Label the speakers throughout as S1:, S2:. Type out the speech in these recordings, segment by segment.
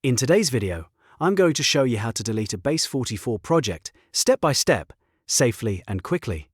S1: In today's video, I'm going to show you how to delete a Base44 project step by step, safely and quickly.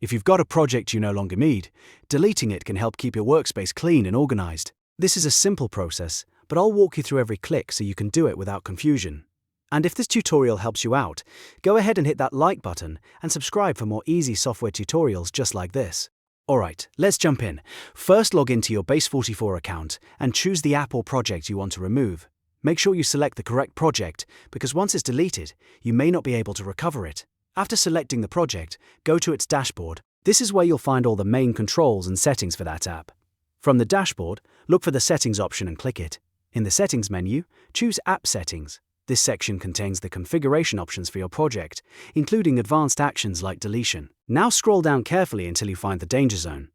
S1: If you've got a project you no longer need, deleting it can help keep your workspace clean and organized. This is a simple process, but I'll walk you through every click so you can do it without confusion. And if this tutorial helps you out, go ahead and hit that like button and subscribe for more easy software tutorials just like this. Alright, let's jump in. First, log into your Base44 account and choose the app or project you want to remove. Make sure you select the correct project, because once it's deleted, you may not be able to recover it. After selecting the project, go to its dashboard. This is where you'll find all the main controls and settings for that app. From the dashboard, look for the Settings option and click it. In the Settings menu, choose App Settings. This section contains the configuration options for your project, including advanced actions like deletion. Now scroll down carefully until you find the danger zone.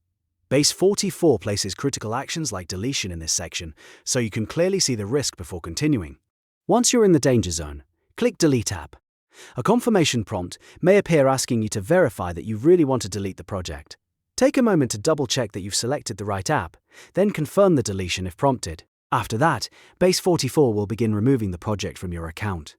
S1: Base44 places critical actions like deletion in this section, so you can clearly see the risk before continuing. Once you're in the danger zone, click Delete App. A confirmation prompt may appear asking you to verify that you really want to delete the project. Take a moment to double-check that you've selected the right app, then confirm the deletion if prompted. After that, Base44 will begin removing the project from your account.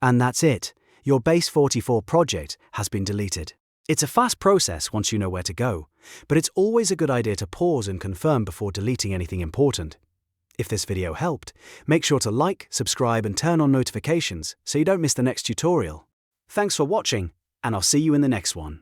S1: And that's it. Your Base44 project has been deleted. It's a fast process once you know where to go, but it's always a good idea to pause and confirm before deleting anything important. If this video helped, make sure to like, subscribe, and turn on notifications so you don't miss the next tutorial. Thanks for watching, and I'll see you in the next one.